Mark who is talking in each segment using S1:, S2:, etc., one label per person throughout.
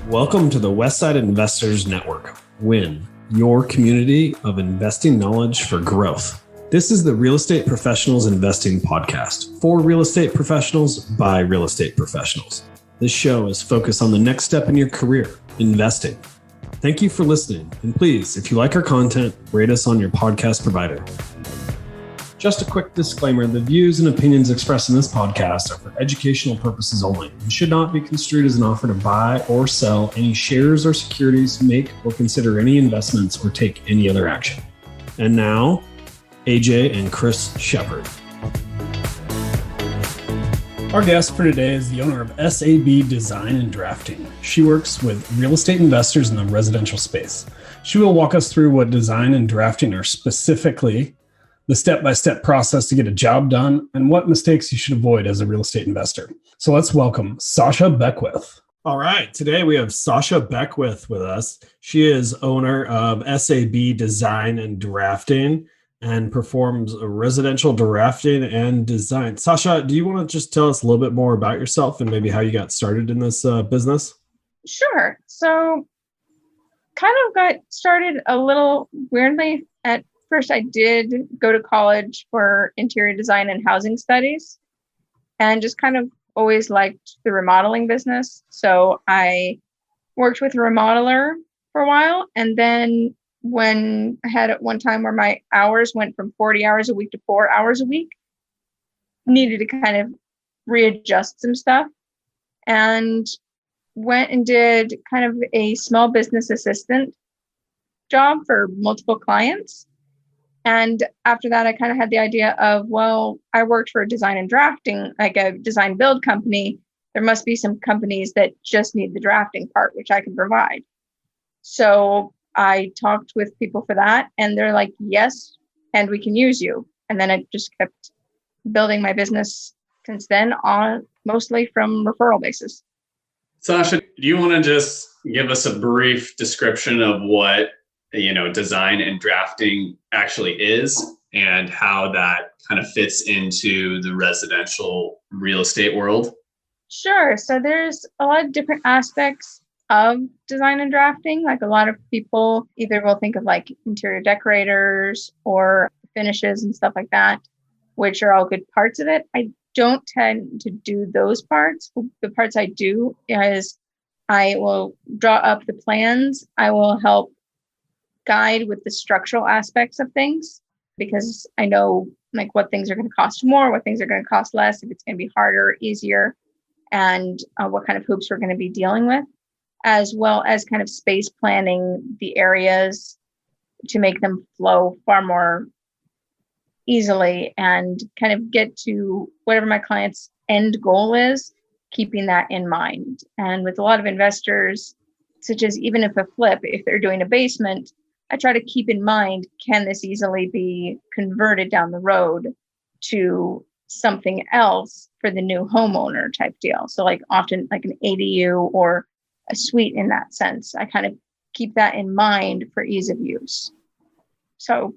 S1: Welcome to the Westside Investors Network, WIN, your community of investing knowledge for growth. This is the Real Estate Professionals Investing Podcast for real estate professionals by real estate professionals. This show is focused on the next step in your career, investing. Thank you for listening. And please, if you like our content, rate us on your podcast provider. Just a quick disclaimer, the views and opinions expressed in this podcast are for educational purposes only and should not be construed as an offer to buy or sell any shares or securities, make or consider any investments, or take any other action. And now, AJ and Chris Shepard. Our guest for today is the owner of SAB Design and Drafting. She works with real estate investors in the residential space. She will walk us through what design and drafting are specifically, the step-by-step process to get a job done, and what mistakes you should avoid as a real estate investor. So let's welcome Sasha Beckwith. All right, today we have Sasha Beckwith with us. She is owner of SAB Design and Drafting and performs residential drafting and design. Sasha, do you want to just tell us a little bit more about yourself and maybe how you got started in this business?
S2: Sure. So kind of got started a little weirdly. At first, I did go to college for interior design and housing studies and just kind of always liked the remodeling business. So I worked with a remodeler for a while. And then when I had at one time where my hours went from 40 hours a week to 4 hours a week, needed to kind of readjust some stuff and went and did kind of a small business assistant job for multiple clients. And after that, I kind of had the idea of, well, I worked for a design and drafting, like a design build company. There must be some companies that just need the drafting part, which I can provide. So I talked with people for that and they're like, yes, and we can use you. And then I just kept building my business since then on mostly from referral basis.
S3: Sasha, do you want to just give us a brief description of what, design and drafting actually is and how that kind of fits into the residential real estate world?
S2: Sure. So there's a lot of different aspects of design and drafting. Like a lot of people either will think of like interior decorators or finishes and stuff like that, which are all good parts of it. I don't tend to do those parts. The parts I do is I will draw up the plans. I will help guide with the structural aspects of things because I know like what things are going to cost more, what things are going to cost less, if it's going to be harder, easier, and what kind of hoops we're going to be dealing with, as well as kind of space planning the areas to make them flow far more easily and kind of get to whatever my client's end goal is, keeping that in mind. And with a lot of investors, such as even if they're doing a basement, I try to keep in mind, can this easily be converted down the road to something else for the new homeowner type deal? So like often like an ADU or a suite in that sense. I kind of keep that in mind for ease of use. So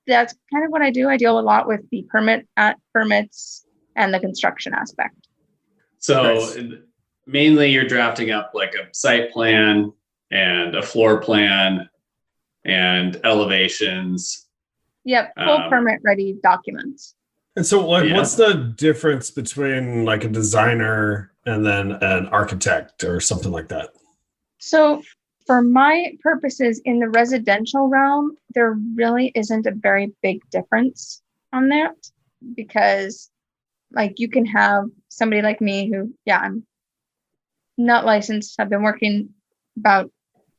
S2: that's kind of what I do. I deal a lot with the permits and the construction aspect.
S3: So mainly you're drafting up like a site plan and a floor plan and elevations.
S2: Yep, full permit ready documents.
S1: And so what's the difference between like a designer and then an architect or something like that?
S2: So for my purposes in the residential realm, there really isn't a very big difference on that because like you can have somebody like me who, I'm not licensed. I've been working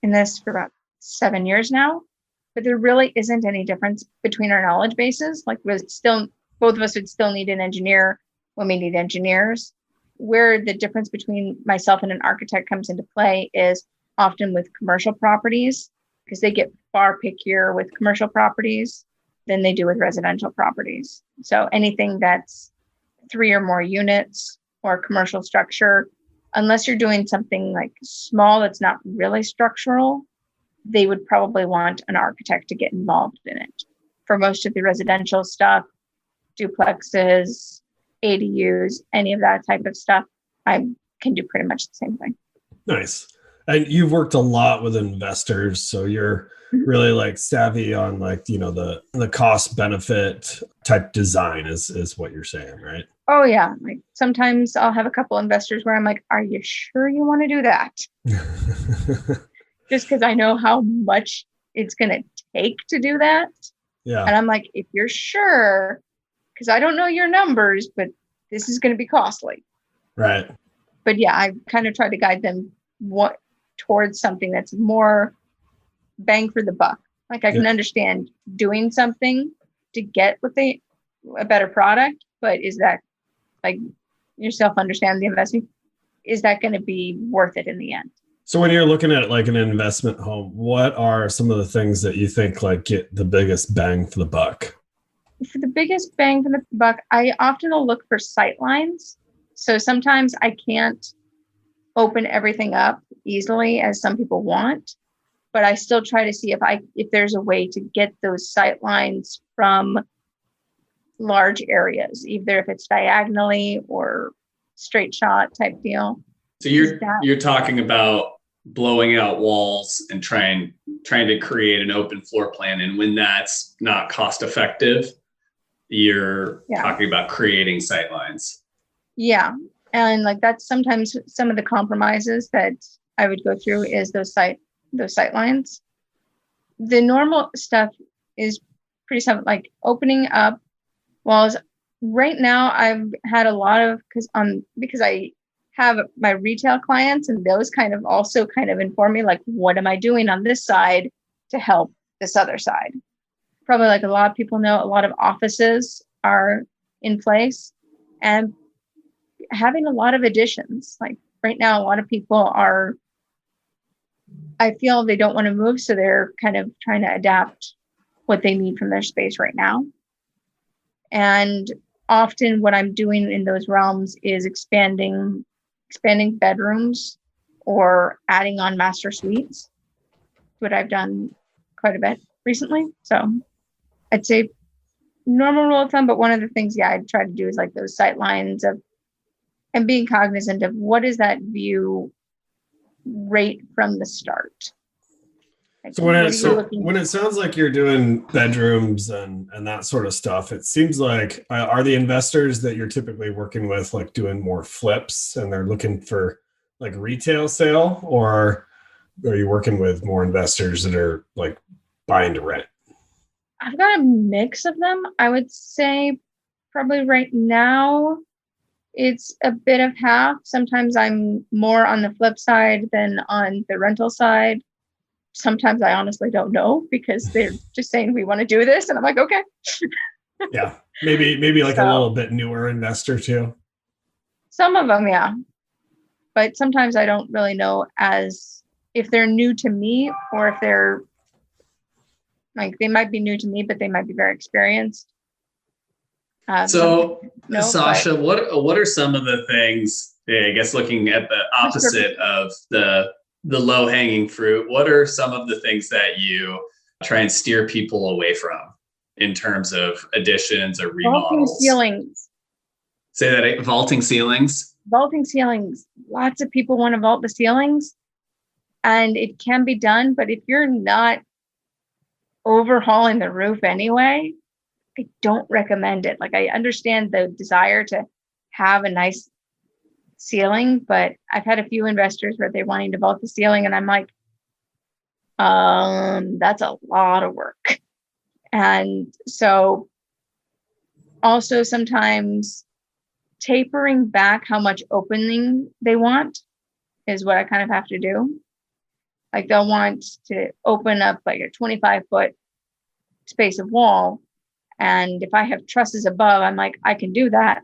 S2: in this for about 7 years now, but there really isn't any difference between our knowledge bases. Like both of us would still need an engineer when we need engineers. Where the difference between myself and an architect comes into play is often with commercial properties, because they get far pickier with commercial properties than they do with residential properties. So anything that's 3 or more units or commercial structure, unless you're doing something like small that's not really structural, they would probably want an architect to get involved in it. For most of the residential stuff, duplexes, ADUs, any of that type of stuff, I can do pretty much the same thing.
S1: Nice. And you've worked a lot with investors, so you're really like savvy on like, the cost benefit type design is what you're saying, right?
S2: Oh yeah. Like sometimes I'll have a couple investors where I'm like, are you sure you want to do that? Just because I know how much it's going to take to do that.
S1: Yeah.
S2: And I'm like, if you're sure, because I don't know your numbers, but this is going to be costly.
S1: Right.
S2: But yeah, I kind of try to guide them towards something that's more bang for the buck. Like I can understand doing something to get a better product, but is that, like, yourself understand the investment, is that going to be worth it in the end?
S1: So when you're looking at like an investment home, what are some of the things that you think like get the biggest bang for the buck?
S2: For the biggest bang for the buck, I often will look for sight lines. So sometimes I can't open everything up easily as some people want, but I still try to see if there's a way to get those sight lines from large areas, either if it's diagonally or straight shot type deal.
S3: So you're talking about blowing out walls and trying to create an open floor plan, and when that's not cost effective, you're talking about creating sight lines.
S2: Yeah. And like that's sometimes some of the compromises that I would go through is those sight lines. The normal stuff is pretty simple, like opening up walls. Right now I've had a lot of, because I have my retail clients, and those kind of also kind of inform me, like, what am I doing on this side to help this other side? Probably like a lot of people know, a lot of offices are in place and having a lot of additions. Like right now, a lot of people I feel they don't want to move. So they're kind of trying to adapt what they need from their space right now. And often what I'm doing in those realms is expanding bedrooms or adding on master suites, what I've done quite a bit recently. So I'd say normal rule of thumb, but one of the things, I try to do is like those sight lines and being cognizant of what is that view rate from the start.
S1: So when it sounds like you're doing bedrooms and that sort of stuff, it seems like are the investors that you're typically working with like doing more flips and they're looking for like retail sale, or are you working with more investors that are like buying to rent?
S2: I've got a mix of them. I would say probably right now it's a bit of half. Sometimes I'm more on the flip side than on the rental side. Sometimes I honestly don't know because they're just saying we want to do this. And I'm like, okay.
S1: Yeah. Maybe like a little bit newer investor too.
S2: Some of them, yeah. But sometimes I don't really know as if they're new to me or if they're like, they might be new to me, but they might be very experienced.
S3: Sasha, what are some of the things, I guess, looking at the opposite of the low-hanging fruit, what are some of the things that you try and steer people away from in terms of additions or remodels?
S2: Vaulting ceilings.
S3: Say that, vaulting ceilings?
S2: Vaulting ceilings. Lots of people want to vault the ceilings, and it can be done, but if you're not overhauling the roof anyway, I don't recommend it. Like, I understand the desire to have a nice ceiling, but I've had a few investors where they're wanting to vault the ceiling, and I'm like, that's a lot of work. And so also sometimes tapering back how much opening they want is what I kind of have to do. Like, they'll want to open up like a 25-foot space of wall. And if I have trusses above, I'm like, I can do that.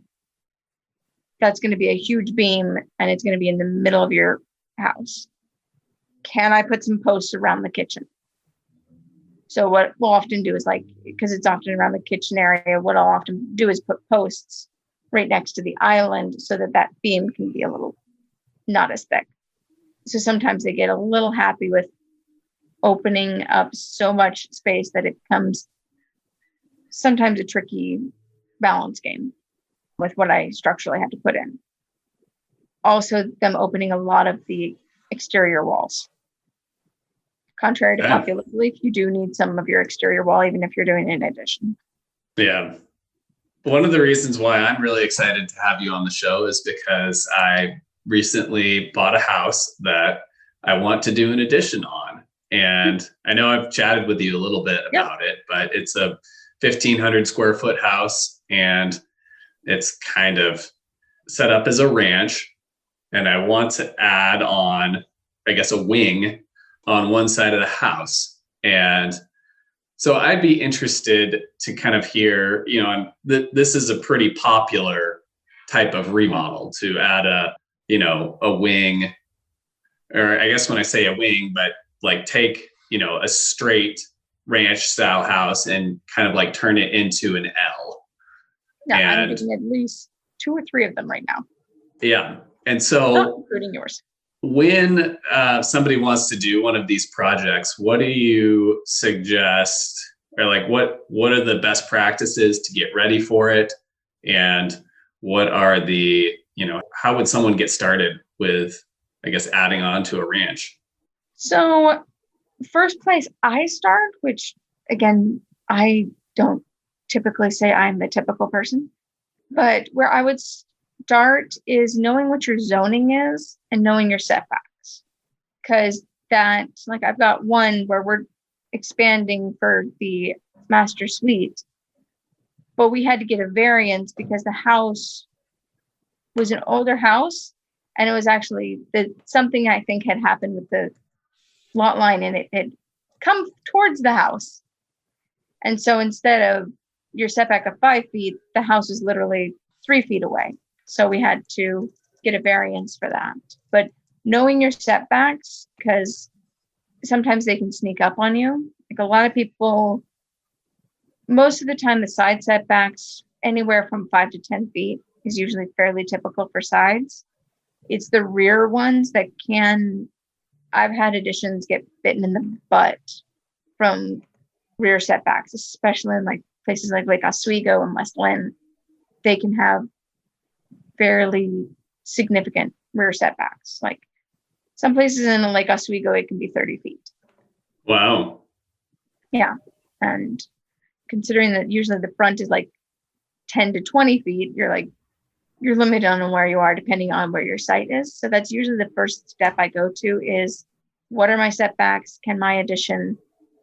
S2: That's going to be a huge beam and it's going to be in the middle of your house. Can I put some posts around the kitchen? So what we'll often do is, like, because it's often around the kitchen area, what I'll often do is put posts right next to the island so that that beam can be a little not as thick. So sometimes they get a little happy with opening up so much space that it becomes sometimes a tricky balance game with what I structurally have to put in. Also, them opening a lot of the exterior walls. Contrary to popular belief, you do need some of your exterior wall, even if you're doing an addition.
S3: Yeah. One of the reasons why I'm really excited to have you on the show is because I recently bought a house that I want to do an addition on. And I know I've chatted with you a little bit about it, but it's a 1,500 square foot house and it's kind of set up as a ranch. And I want to add on, I guess, a wing on one side of the house. And so I'd be interested to kind of hear, this is a pretty popular type of remodel to add a wing, or I guess when I say a wing, but like take, a straight ranch style house and kind of like turn it into an L.
S2: Yeah, I'm getting at least 2 or 3 of them right now.
S3: Yeah. And so,
S2: not including yours.
S3: When somebody wants to do one of these projects, what do you suggest, or like what are the best practices to get ready for it? And what are the, how would someone get started with, I guess, adding on to a ranch?
S2: So first place I start, which again, I don't typically say I'm the typical person, but where I would start is knowing what your zoning is and knowing your setbacks. Because that's like, I've got one where we're expanding for the master suite, but we had to get a variance because the house was an older house and it was actually something I think had happened with the lot line and it had come towards the house. And so instead of your setback of 5 feet, the house is literally 3 feet away. So we had to get a variance for that. But knowing your setbacks, because sometimes they can sneak up on you. Like a lot of people, most of the time, the side setbacks, anywhere from 5 to 10 feet is usually fairly typical for sides. It's the rear ones that I've had additions get bitten in the butt from rear setbacks, especially in like places like Lake Oswego and West Lynn. They can have fairly significant rear setbacks. Like some places in Lake Oswego, it can be 30 feet.
S3: Wow.
S2: Yeah. And considering that usually the front is like 10 to 20 feet, you're limited on where you are depending on where your site is. So that's usually the first step I go to is, what are my setbacks? Can my addition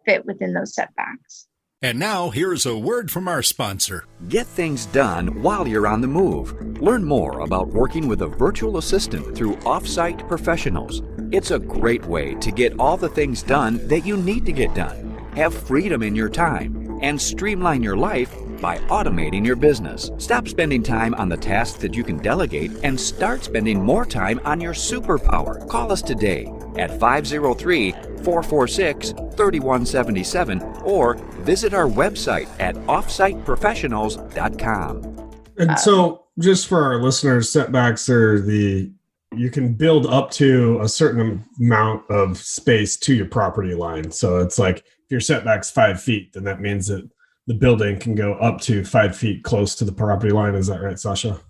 S2: fit within those setbacks?
S4: And now, here's a word from our sponsor.
S5: Get things done while you're on the move. Learn more about working with a virtual assistant through Offsite Professionals. It's a great way to get all the things done that you need to get done. Have freedom in your time and streamline your life by automating your business. Stop spending time on the tasks that you can delegate and start spending more time on your superpower. Call us today at 503-446-3177 or visit our website at offsiteprofessionals.com.
S1: And so just for our listeners, setbacks are you can build up to a certain amount of space to your property line. So it's like if your setback's 5 feet, then that means that the building can go up to 5 feet close to the property line. Is that right, Sasha?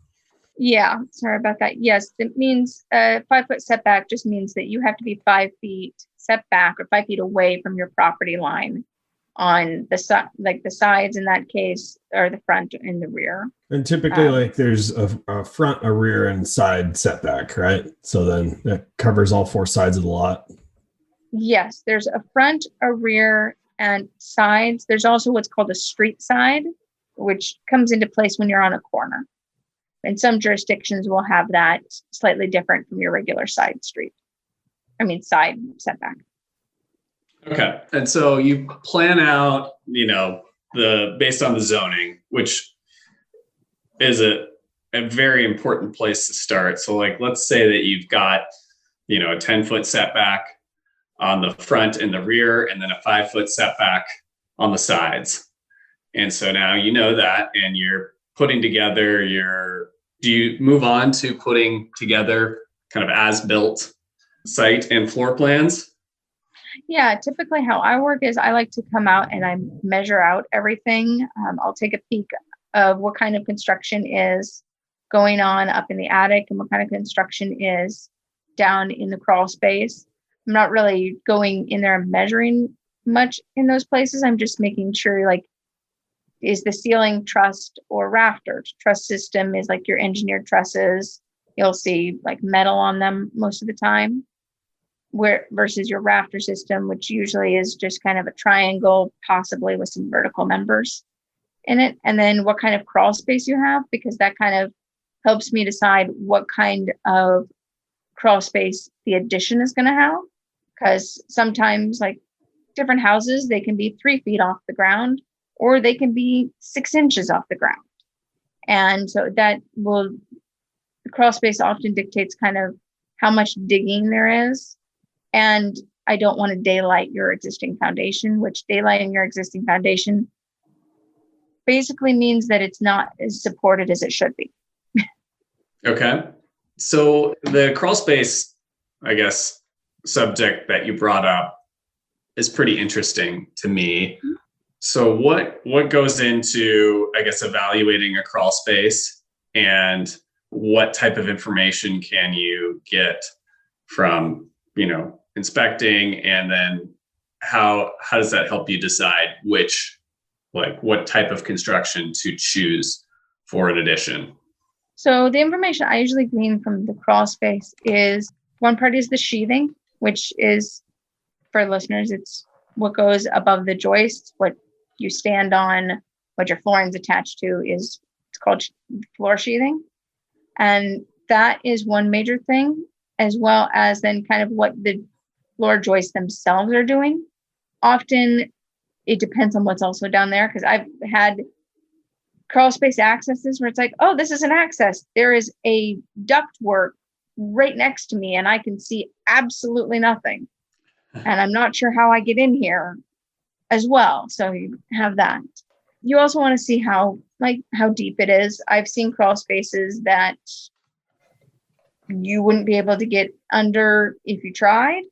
S2: Yeah, sorry about that. Yes, it means 5 foot setback just means that you have to be 5 feet setback or 5 feet away from your property line on the side, like the sides in that case, or the front and the rear.
S1: And typically, like there's a front, a rear, and side setback, right? So then that covers all 4 sides of the lot. Yes,
S2: there's a front, a rear, and sides. There's also what's called a street side, which comes into place when you're on a corner. And some jurisdictions will have that slightly different from your regular side setback.
S3: Okay. And so you plan out, based on the zoning, which is a very important place to start. So like, let's say that you've got, a 10-foot setback on the front and the rear, and then a 5-foot setback on the sides. And so now you know that, and you're putting together do you move on to putting together kind of as-built site and floor plans?
S2: Yeah, typically how I work is I like to come out and I measure out everything. I'll take a peek of what kind of construction is going on up in the attic and what kind of construction is down in the crawl space. I'm not really going in there and measuring much in those places. I'm just making sure, like, is the ceiling trussed or rafters? Truss system is like your engineered trusses. You'll see like metal on them most of the time, where versus your rafter system, which usually is just kind of a triangle, possibly with some vertical members in it. And then what kind of crawl space you have, because that kind of helps me decide what kind of crawl space the addition is going to have. Because sometimes, like, different houses, they can be 3 feet off the ground, or they can be 6 inches off the ground. And so the crawl space often dictates kind of how much digging there is. And I don't want to daylight your existing foundation, which daylighting your existing foundation basically means that it's not as supported as it should be.
S3: Okay. So the crawl space, I guess, subject that you brought up is pretty interesting to me. So what goes into, I guess, evaluating a crawl space, and what type of information can you get from, inspecting, and then how does that help you decide what type of construction to choose for an addition?
S2: So the information I usually glean from the crawl space is, one part is the sheathing, which is, for listeners, it's what goes above the joist, what you stand on, what your flooring's attached to it's called floor sheathing. And that is one major thing, as well as then kind of what the floor joists themselves are doing. Often it depends on what's also down there, because I've had crawl space accesses where it's like, oh, this is an access. There is a ductwork right next to me and I can see absolutely nothing. And I'm not sure how I get in here as well. So you have that. You also want to see how deep it is. I've seen crawl spaces that you wouldn't be able to get under if you tried.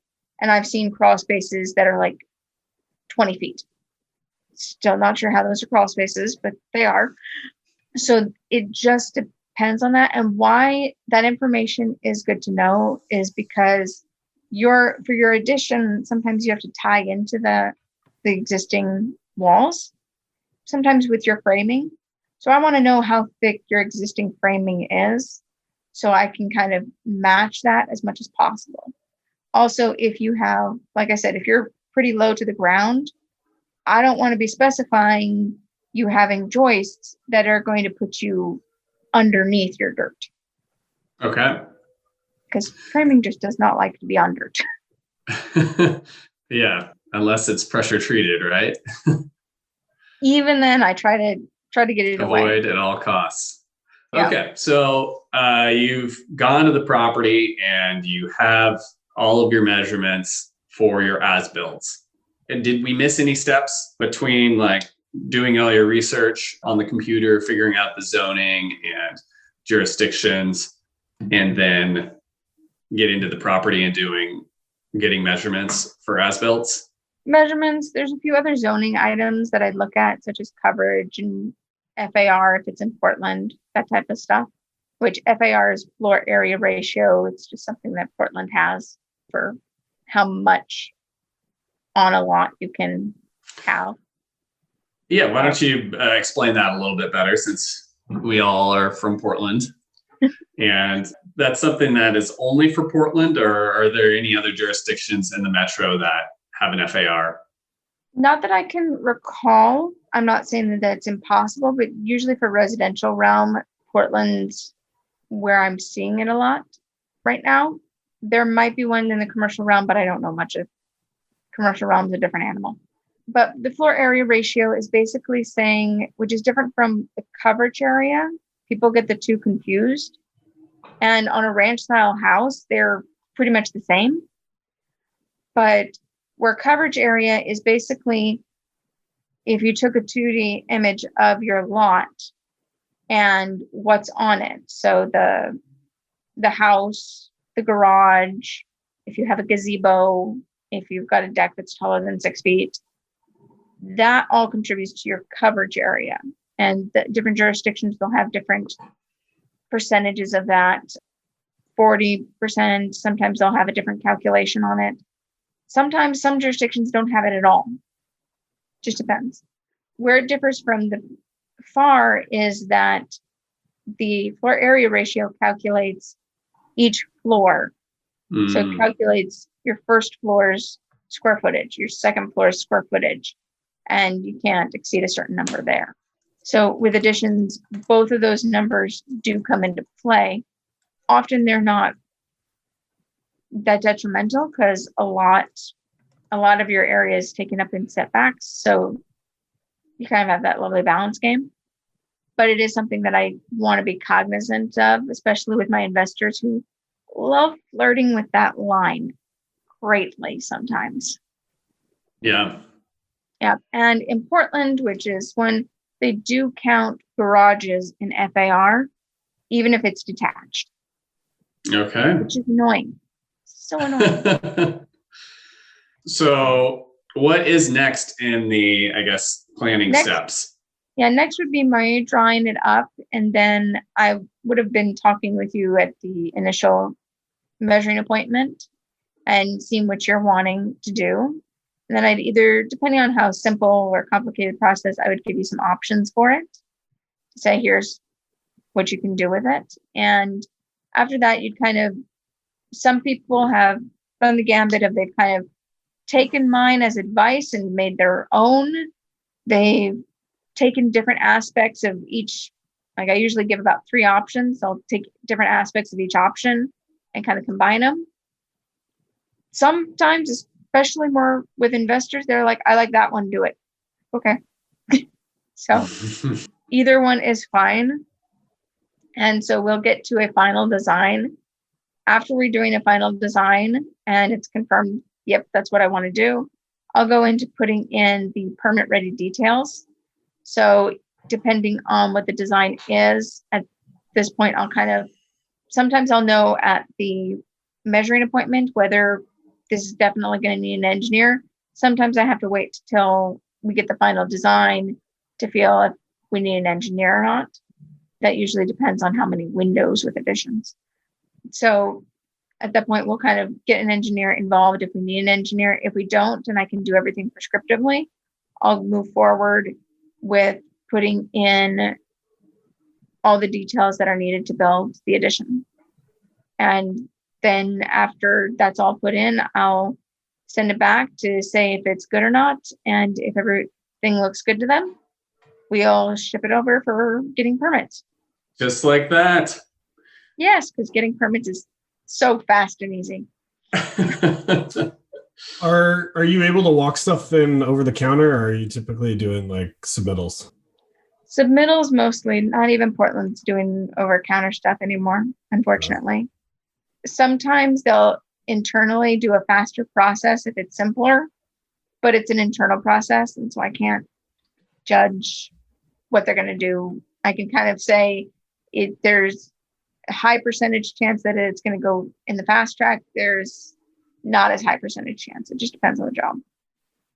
S2: And I've seen crawl spaces that are like 20 feet. Still not sure how those are crawl spaces, but they are. So it just depends on that. And why that information is good to know is because for your addition, sometimes you have to tie into the existing walls, sometimes with your framing. So I want to know how thick your existing framing is, so I can kind of match that as much as possible. Also, if you have, like I said, if you're pretty low to the ground, I don't want to be specifying you having joists that are going to put you underneath your dirt.
S3: Okay.
S2: Because framing just does not like to be on dirt.
S3: Yeah, unless it's pressure treated, right?
S2: Even then, I try to get it away.
S3: Avoid at all costs.
S2: Yeah.
S3: Okay, so you've gone to the property and you have all of your measurements for your as-builts. And did we miss any steps between doing all your research on the computer, figuring out the zoning and jurisdictions, and then getting to the property and getting measurements for as-builts?
S2: Measurements, there's a few other zoning items that I'd look at, such as coverage and FAR if it's in Portland, that type of stuff, which FAR is floor area ratio. It's just something that Portland has for how much on a lot you can have.
S3: Yeah, why don't you explain that a little bit better, since we all are from Portland. And that's something that is only for Portland, or are there any other jurisdictions in the metro that have an FAR?
S2: Not that I can recall. I'm not saying that that's impossible, but usually for residential realm, Portland's where I'm seeing it a lot right now. There might be one in the commercial realm, but I don't know much of commercial realm is a different animal. But the floor area ratio is basically saying, which is different from the coverage area. People get the two confused. And on a ranch style house, they're pretty much the same. But where coverage area is basically, if you took a 2D image of your lot and what's on it. So the house, the garage, if you have a gazebo, if you've got a deck that's taller than 6 feet, that all contributes to your coverage area. And the different jurisdictions, they'll have different percentages of that. 40%. Sometimes they'll have a different calculation on it. Sometimes some jurisdictions don't have it at all. Just depends. Where it differs from the FAR is that the floor area ratio calculates each floor. So it calculates your first floor's square footage, your second floor's square footage, and you can't exceed a certain number there. So with additions, both of those numbers do come into play. Often they're not that detrimental because a lot of your area is taken up in setbacks. So you kind of have that lovely balance game. But it is something that I want to be cognizant of, especially with my investors who love flirting with that line greatly sometimes.
S3: Yeah.
S2: Yeah. And in Portland, which is when they do count garages in FAR, even if it's detached.
S3: Okay.
S2: Which is annoying. So annoying.
S3: So what is next in the, I guess, planning steps?
S2: Yeah, next would be my drawing it up. And then I would have been talking with you at the initial measuring appointment and seeing what you're wanting to do. And then I'd either, depending on how simple or complicated process, I would give you some options for it. Say, here's what you can do with it. And after that, you'd kind of, some people have done the gambit of they've kind of taken mine as advice and made their own. They've taken different aspects of each, like I usually give about 3 options. I'll take different aspects of each option and kind of combine them. Sometimes, especially more with investors, they're like, I like that one, do it. Okay. So either one is fine. And so we'll get to a final design. After we're doing a final design and it's confirmed, yep, that's what I want to do, I'll go into putting in the permit ready details. So depending on what the design is at this point, sometimes I'll know at the measuring appointment whether this is definitely going to need an engineer. Sometimes I have to wait till we get the final design to feel if we need an engineer or not. That usually depends on how many windows with additions. So at that point, we'll kind of get an engineer involved if we need an engineer. If we don't, and I can do everything prescriptively, I'll move forward with putting in all the details that are needed to build the addition. And then after that's all put in, I'll send it back to say if it's good or not. And if everything looks good to them, we'll ship it over for getting permits.
S3: Just like that.
S2: Yes, because getting permits is so fast and easy.
S1: Are you able to walk stuff in over the counter, or are you typically doing like submittals?
S2: Submittals mostly, not even Portland's doing over-counter stuff anymore, unfortunately. Sometimes they'll internally do a faster process if it's simpler, but it's an internal process, and so I can't judge what they're going to do. I can kind of say there's a high percentage chance that it's going to go in the fast track. There's not as high percentage chance. It just depends on the job.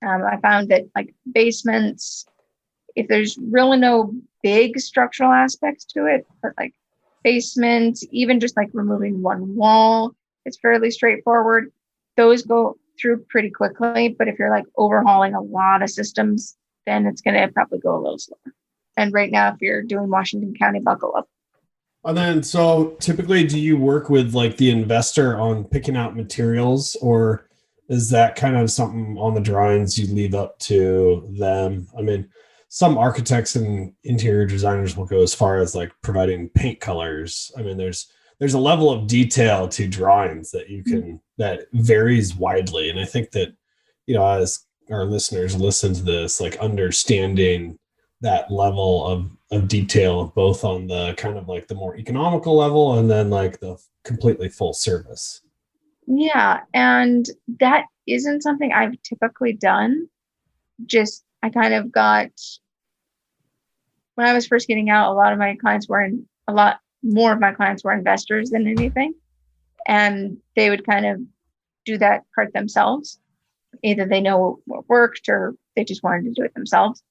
S2: I found that like basements, if there's really no big structural aspects to it, but like basements, even just like removing one wall, it's fairly straightforward. Those go through pretty quickly. But if you're like overhauling a lot of systems, then it's going to probably go a little slower. And right now, if you're doing Washington County, buckle up.
S1: And then, so typically, do you work with like the investor on picking out materials, or is that kind of something on the drawings you leave up to them? I mean, some architects and interior designers will go as far as like providing paint colors. I mean, there's a level of detail to drawings that you can, that varies widely. And I think that, you know, as our listeners listen to this, like understanding that level of detail, both on the kind of like the more economical level and then like the completely full service.
S2: Yeah. And that isn't something I've typically done. Just, I kind of got, when I was first getting out, a lot more of my clients were investors than anything. And they would kind of do that part themselves. Either they know what worked or they just wanted to do it themselves.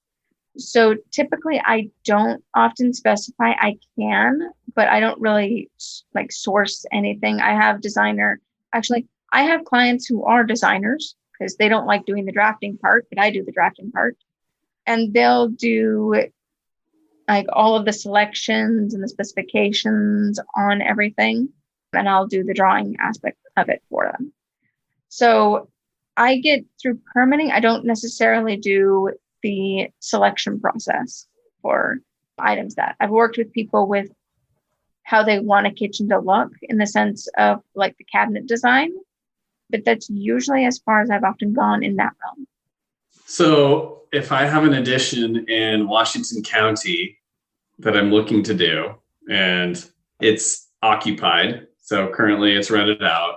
S2: So typically I don't often specify. I can, but I don't really like source anything. Actually, I have clients who are designers because they don't like doing the drafting part, but I do the drafting part. And they'll do like all of the selections and the specifications on everything. And I'll do the drawing aspect of it for them. So I get through permitting. I don't necessarily do the selection process for items that I've worked with people with how they want a kitchen to look in the sense of like the cabinet design. But that's usually as far as I've often gone in that realm.
S3: So if I have an addition in Washington County that I'm looking to do and it's occupied, so currently it's rented out,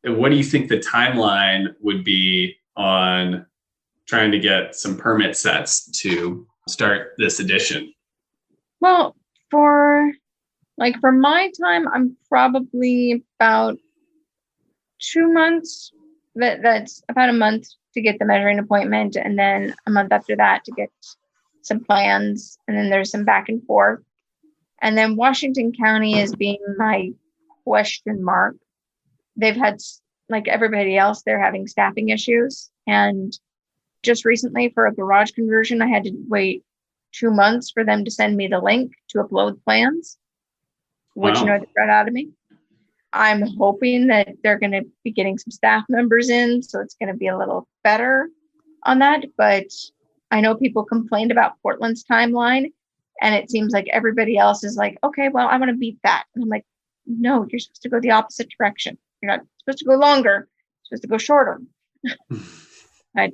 S3: what do you think the timeline would be on trying to get some permit sets to start this addition?
S2: Well, for my time, I'm probably about 2 months. That's about a month to get the measuring appointment, and then a month after that to get some plans, and then there's some back and forth. And then Washington County is being my question mark. They've had, like everybody else, they're having staffing issues. And just recently for a garage conversion, I had to wait 2 months for them to send me the link to upload plans, which,
S3: Wow.
S2: they got out of me. I'm hoping that they're going to be getting some staff members in, so it's going to be a little better on that. But I know people complained about Portland's timeline, and it seems like everybody else is like, okay, well, I want to beat that. And I'm like, no, you're supposed to go the opposite direction. You're not supposed to go longer, you're supposed to go shorter. But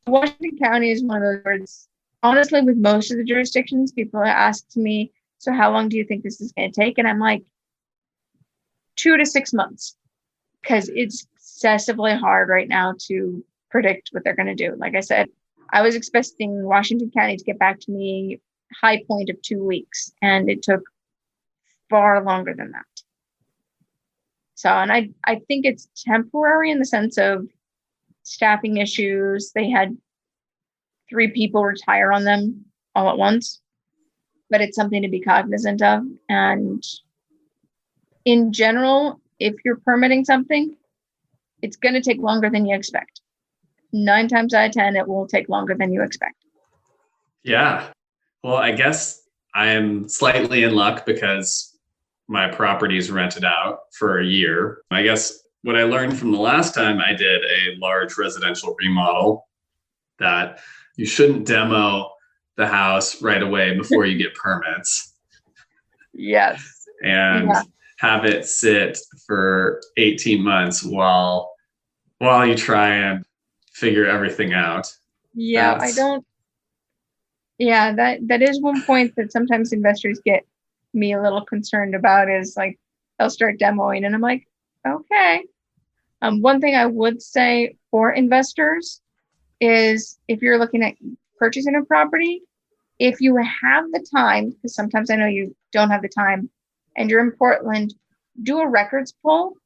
S2: Washington County is one of those words, honestly, with most of the jurisdictions, people ask me, so how long do you think this is going to take? And I'm like, 2 to 6 months, because it's excessively hard right now to predict what they're going to do. Like I said, I was expecting Washington County to get back to me high point of 2 weeks, and it took far longer than that. So, and I think it's temporary in the sense of staffing issues. They had 3 people retire on them all at once, but it's something to be cognizant of. And in general, if you're permitting something, it's going to take longer than you expect. 9 times out of 10, it will take longer than you expect.
S3: Yeah. Well, I guess I'm slightly in luck because my property is rented out for a year. I guess what I learned from the last time I did a large residential remodel, that you shouldn't demo the house right away before you get permits.
S2: Yes.
S3: And have it sit for 18 months while you try and figure everything out.
S2: Yeah, that is one point that sometimes investors get me a little concerned about, is like they'll start demoing and I'm like, okay. One thing I would say for investors is if you're looking at purchasing a property, if you have the time, because sometimes I know you don't have the time and you're in Portland, do a records pull,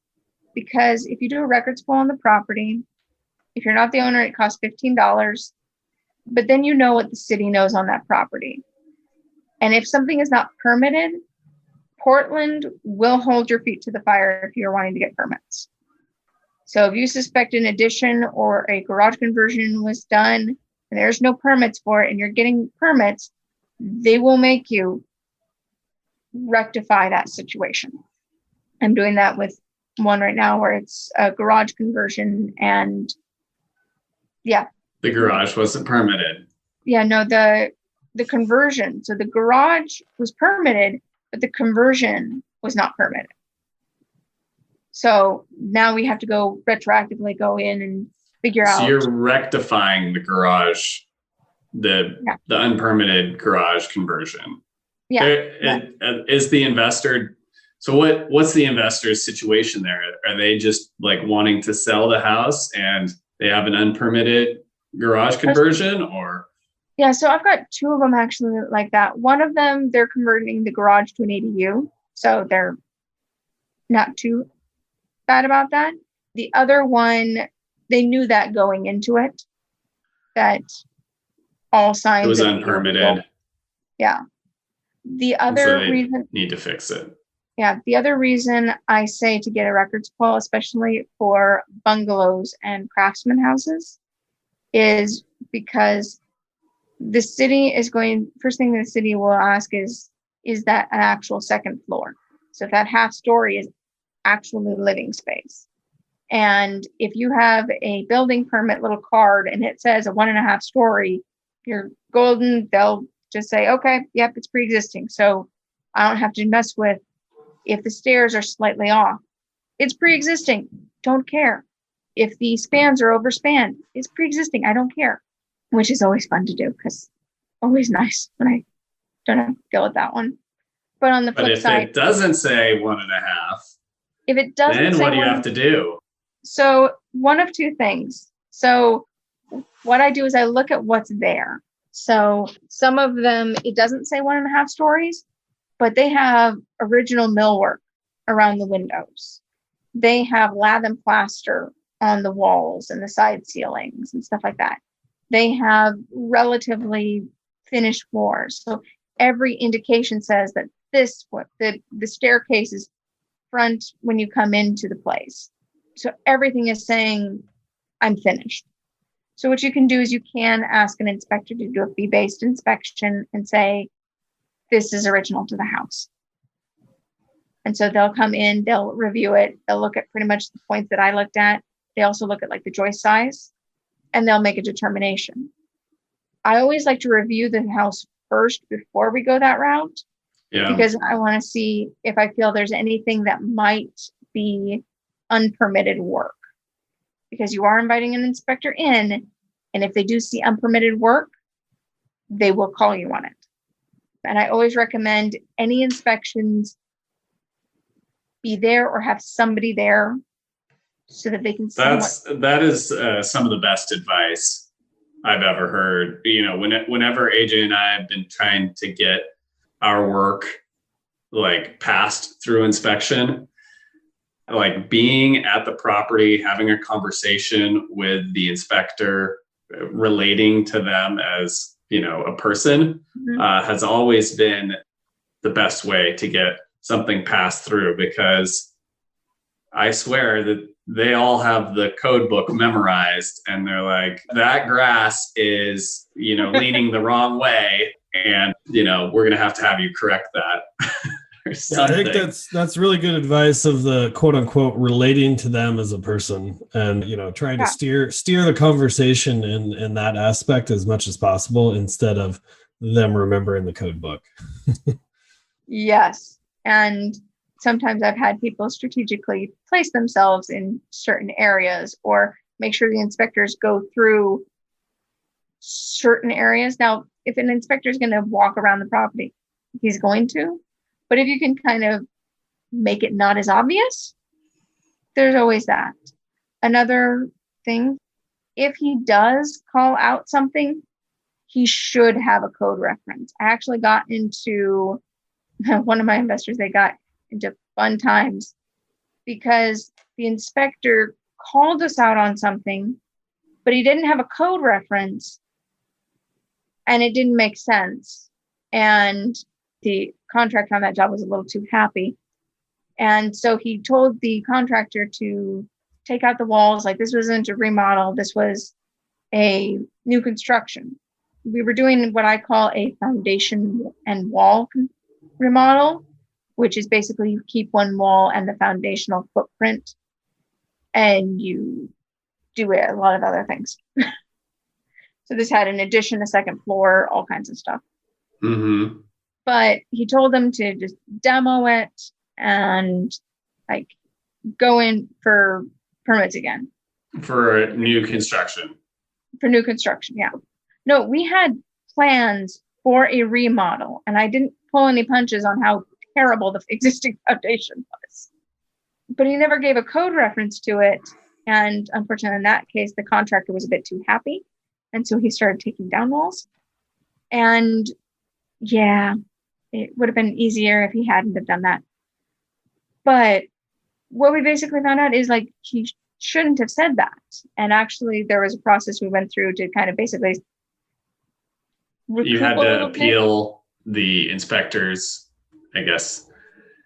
S2: because if you do a records pull on the property, if you're not the owner, it costs $15, but then you know what the city knows on that property. And if something is not permitted, Portland will hold your feet to the fire if you're wanting to get permits. So if you suspect an addition or a garage conversion was done and there's no permits for it and you're getting permits, they will make you rectify that situation. I'm doing that with one right now where it's a garage conversion, and
S3: the garage wasn't permitted.
S2: Yeah, no, the conversion. So the garage was permitted, but the conversion was not permitted. So now we have to go retroactively go in and figure out.
S3: So you're rectifying the garage, the unpermitted garage conversion.
S2: Yeah.
S3: Is the investor, so what's the investor's situation there? Are they just like wanting to sell the house and they have an unpermitted garage conversion, or?
S2: Yeah, so I've got 2 of them actually like that. One of them, they're converting the garage to an ADU, so they're not too bad about that. The other one, they knew that going into it, that all signs.
S3: It was
S2: of
S3: unpermitted.
S2: illegal. Yeah. The
S3: And so
S2: other
S3: they
S2: reason,
S3: need to fix it.
S2: yeah, the other reason I say to get a records pull, especially for bungalows and craftsman houses, is because the city is going, first thing the city will ask is that an actual second floor? So if that half story is actually living space. And if you have a building permit little card and it says a 1.5 story, you're golden. They'll just say, okay, yep, it's pre-existing. So I don't have to mess with if the stairs are slightly off. It's pre-existing. Don't care. If the spans are overspanned, it's pre-existing. I don't care, which is always fun to do because always nice when I don't have to deal with that one. But on the
S3: But
S2: flip
S3: if
S2: side,
S3: it doesn't say 1.5,
S2: if it doesn't
S3: then
S2: say
S3: what do you
S2: one,
S3: have to do?
S2: so one of two things. So what I do is I look at what's there. So some of them, it doesn't say 1.5 stories, but they have original millwork around the windows. They have lath and plaster on the walls and the side ceilings and stuff like that. They have relatively finished floors. So every indication says that the staircase is front when you come into the place. So everything is saying, I'm finished. So what you can do is you can ask an inspector to do a fee-based inspection and say, this is original to the house. And so they'll come in, they'll review it. They'll look at pretty much the points that I looked at. They also look at like the joist size and they'll make a determination. I always like to review the house first before we go that route.
S3: Yeah.
S2: Because I want to see if I feel there's anything that might be unpermitted work. Because you are inviting an inspector in, and if they do see unpermitted work, they will call you on it. And I always recommend any inspections be there or have somebody there so that they can see.
S3: That is some of the best advice I've ever heard. You know, whenever AJ and I have been trying to get our work like passed through inspection, like being at the property, having a conversation with the inspector, relating to them as, you know, a person, has always been the best way to get something passed through, because I swear that they all have the code book memorized and they're like, that grass is, you know, leaning the wrong way. And, you know, we're going to have you correct that.
S1: Yeah, I think that's really good advice of the quote unquote relating to them as a person, and, you know, trying to steer the conversation in that aspect as much as possible instead of them remembering the code book.
S2: Yes. And sometimes I've had people strategically place themselves in certain areas or make sure the inspectors go through certain areas. Now, if an inspector is going to walk around the property, he's going to. But if you can kind of make it not as obvious, there's always that. Another thing, if he does call out something, he should have a code reference. I actually got into, one of my investors, they got into fun times because the inspector called us out on something, but he didn't have a code reference and it didn't make sense. And the contractor on that job was a little too happy. And so he told the contractor to take out the walls. Like, this wasn't a remodel. This was a new construction. We were doing what I call a foundation and wall remodel, which is basically you keep one wall and the foundational footprint and you do a lot of other things. So this had an addition, a second floor, all kinds of stuff.
S3: Mm-hmm.
S2: But he told them to just demo it and like go in for permits again.
S3: For new construction.
S2: For new construction, yeah. No, we had plans for a remodel and I didn't pull any punches on how terrible the existing foundation was. But he never gave a code reference to it. And unfortunately, in that case, the contractor was a bit too happy. And so he started taking down walls. And yeah, it would have been easier if he hadn't have done that. But what we basically found out is like he shouldn't have said that. And actually, there was a process we went through to kind of basically
S3: You had
S2: recoup a
S3: to
S2: little bit.
S3: appeal the inspectors, I guess.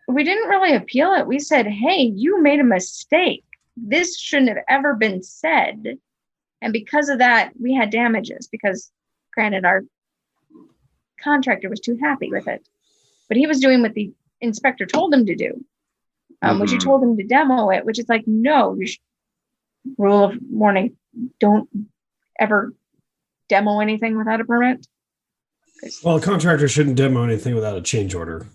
S2: We didn't really appeal it. We said, hey, you made a mistake. This shouldn't have ever been said. And because of that, we had damages because, granted, our contractor was too happy with it. But he was doing what the inspector told him to do, which he told him to demo it, which is like, no, rule of warning, don't ever demo anything without a permit.
S1: Well, a contractor shouldn't demo anything without a change order.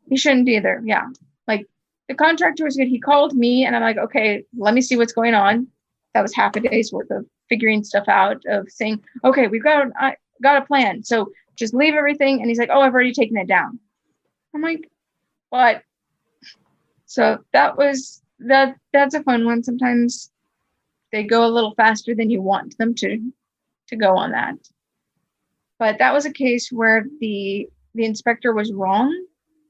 S2: He shouldn't either. Yeah. Like the contractor was good. He called me and I'm like, okay, let me see what's going on. That was half a day's worth of figuring stuff out, of saying, okay, we've got a plan. So just leave everything. And he's like, oh, I've already taken it down. I'm like, what? So that's a fun one. Sometimes they go a little faster than you want them to go on that. But that was a case where the inspector was wrong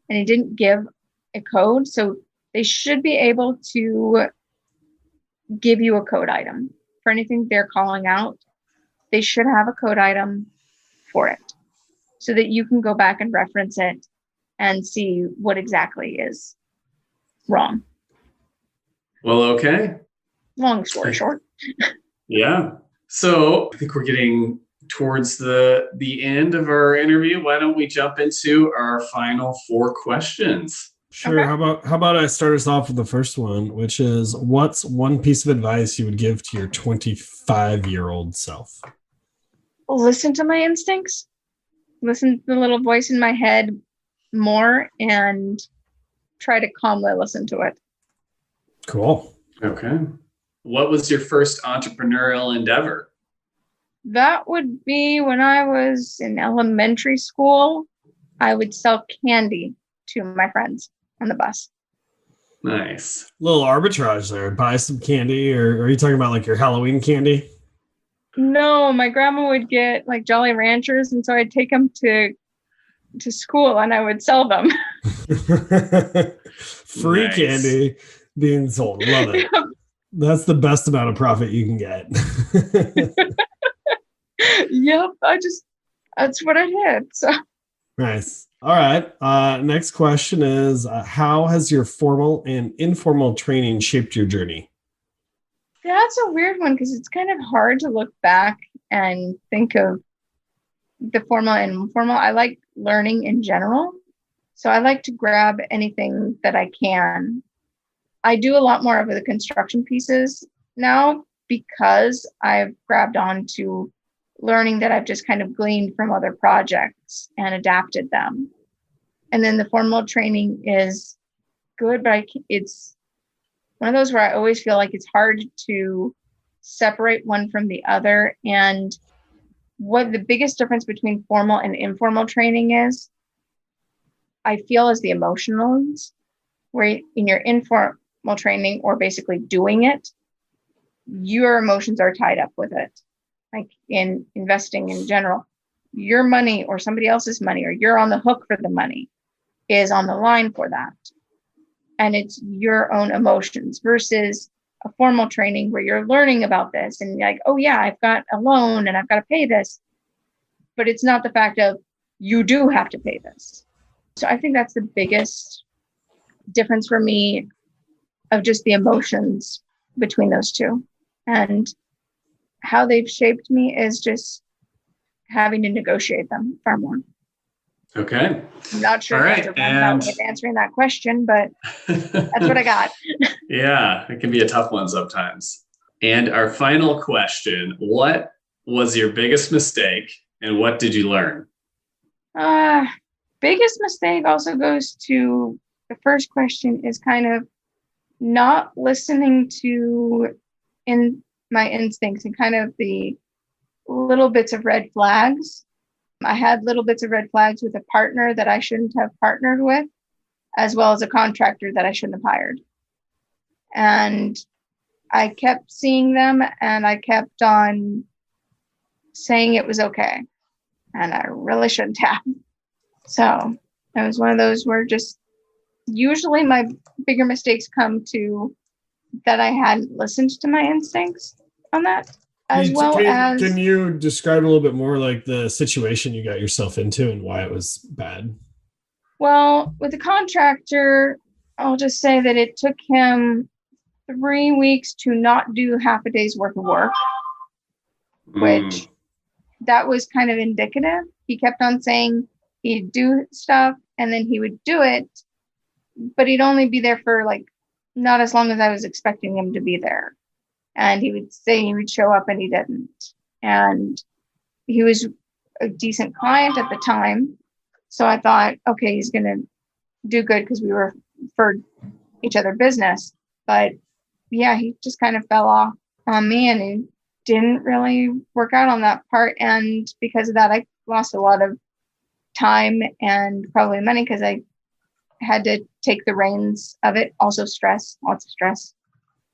S2: and he didn't give a code. So they should be able to give you a code item for anything they're calling out. They should have a code item for it so that you can go back and reference it and see what exactly is wrong.
S3: Well, okay.
S2: Long story short.
S3: Yeah. So I think we're getting towards the end of our interview. Why don't we jump into our final 4 questions?
S1: Sure.
S2: Okay.
S1: How about I start us off with the first one, which is, what's one piece of advice you would give to your 25-year-old self?
S2: Listen to my instincts. Listen to the little voice in my head more and try to calmly listen to it.
S1: Cool.
S3: Okay. What was your first entrepreneurial endeavor?
S2: That would be when I was in elementary school. I would sell candy to my friends on the bus.
S3: Nice.
S1: Little arbitrage there. Buy some candy, or are you talking about like your Halloween candy?
S2: No, my grandma would get like Jolly Ranchers, and so I'd take them to school and I would sell them.
S1: Free
S3: Nice.
S1: candy being sold. Love it. That's the best amount of profit you can get.
S2: Yep, that's what I did. So
S1: Nice. All right. Next question is, how has your formal and informal training shaped your journey?
S2: that's a weird one because it's kind of hard to look back and think of the formal and informal. I like learning in general. So I like to grab anything that I can. I do a lot more of the construction pieces now because I've grabbed on to learning that I've just kind of gleaned from other projects and adapted them. And then the formal training is good, but it's one of those where I always feel like it's hard to separate one from the other. And what the biggest difference between formal and informal training is, I feel, is the emotionals, where in your informal training, or basically doing it, your emotions are tied up with it. Like in investing in general, your money or somebody else's money, or you're on the hook for the money, is on the line for that. And it's your own emotions versus a formal training where you're learning about this and you're like, oh yeah, I've got a loan and I've got to pay this. But it's not the fact of you do have to pay this. So I think that's the biggest difference for me, of just the emotions between those two. And how they've shaped me is just having to negotiate them far more.
S3: Okay.
S2: I'm not sure
S3: All right,
S2: if that's answering that question, but that's what I got.
S3: Yeah, it can be a tough one sometimes. And our final question, what was your biggest mistake and what did you learn?
S2: Biggest mistake also goes to the first question, is kind of not listening to my instincts and kind of the little bits of red flags. I had little bits of red flags with a partner that I shouldn't have partnered with, as well as a contractor that I shouldn't have hired. And I kept seeing them and I kept on saying it was okay. And I really shouldn't have. So it was one of those where just usually my bigger mistakes come to that I hadn't listened to my instincts on that. as well as.
S1: Can you describe a little bit more like the situation you got yourself into and why it was bad?
S2: Well, with the contractor, I'll just say that it took him 3 weeks to not do half a day's worth of work, which that was kind of indicative. He kept on saying he'd do stuff and then he would do it, but he'd only be there for like not as long as I was expecting him to be there. And he would say he would show up and he didn't. And he was a decent client at the time. So I thought, okay, he's going to do good because we were for each other business. But yeah, he just kind of fell off on me and he didn't really work out on that part. And because of that, I lost a lot of time and probably money because I had to take the reins of it. Also stress, lots of stress,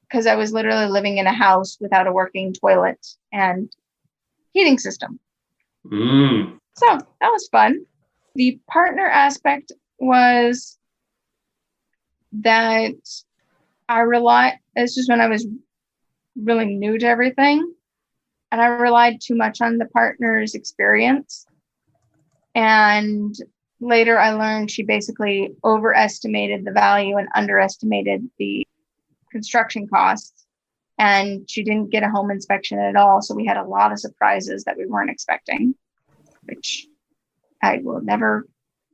S2: because I was literally living in a house without a working toilet and heating system. So that was fun. The partner aspect was that it's just when I was really new to everything, and I relied too much on the partner's experience. And later I learned she basically overestimated the value and underestimated the construction costs. And she didn't get a home inspection at all. So we had a lot of surprises that we weren't expecting, which I will never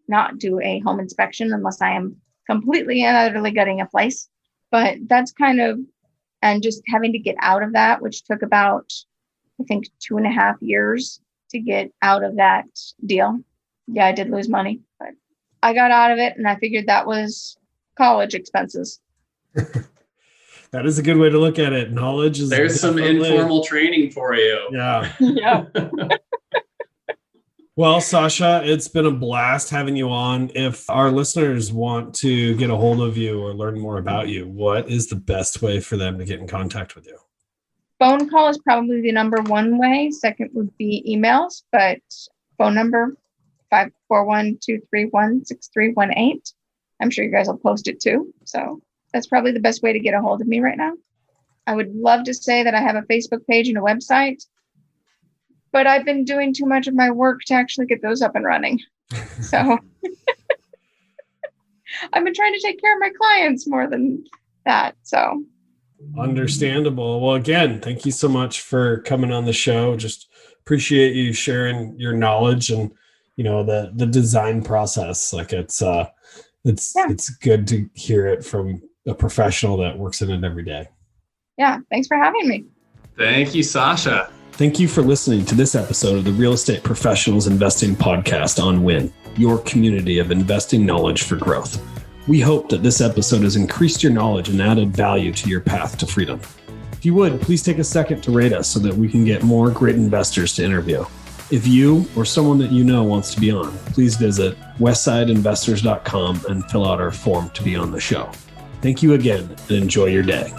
S2: not do a home inspection unless I am completely and utterly gutting a place. But that's kind of, and just having to get out of that, which took about, I think, 2.5 years to get out of that deal. Yeah, I did lose money, but I got out of it and I figured that was college expenses.
S1: That is a good way to look at it. Knowledge is
S3: There's some informal training for you.
S1: Yeah.
S2: Yeah.
S1: Well, Sasha, it's been a blast having you on. If our listeners want to get a hold of you or learn more about you, what is the best way for them to get in contact with you?
S2: Phone call is probably the number one way. Second would be emails, but phone number 541-231-6318. I'm sure you guys will post it too. So that's probably the best way to get a hold of me right now. I would love to say that I have a Facebook page and a website, but I've been doing too much of my work to actually get those up and running. So I've been trying to take care of my clients more than that. So
S1: understandable. Well, again, thank you so much for coming on the show. Just appreciate you sharing your knowledge and, you know, the design process. Like it's good to hear it from a professional that works in it every day.
S2: Yeah. Thanks for having me.
S3: Thank you, Sasha.
S1: Thank you for listening to this episode of the Real Estate Professionals Investing Podcast on WIN, your community of investing knowledge for growth. We hope that this episode has increased your knowledge and added value to your path to freedom. If you would, please take a second to rate us so that we can get more great investors to interview. If you or someone that you know wants to be on, please visit westsideinvestors.com and fill out our form to be on the show. Thank you again and enjoy your day.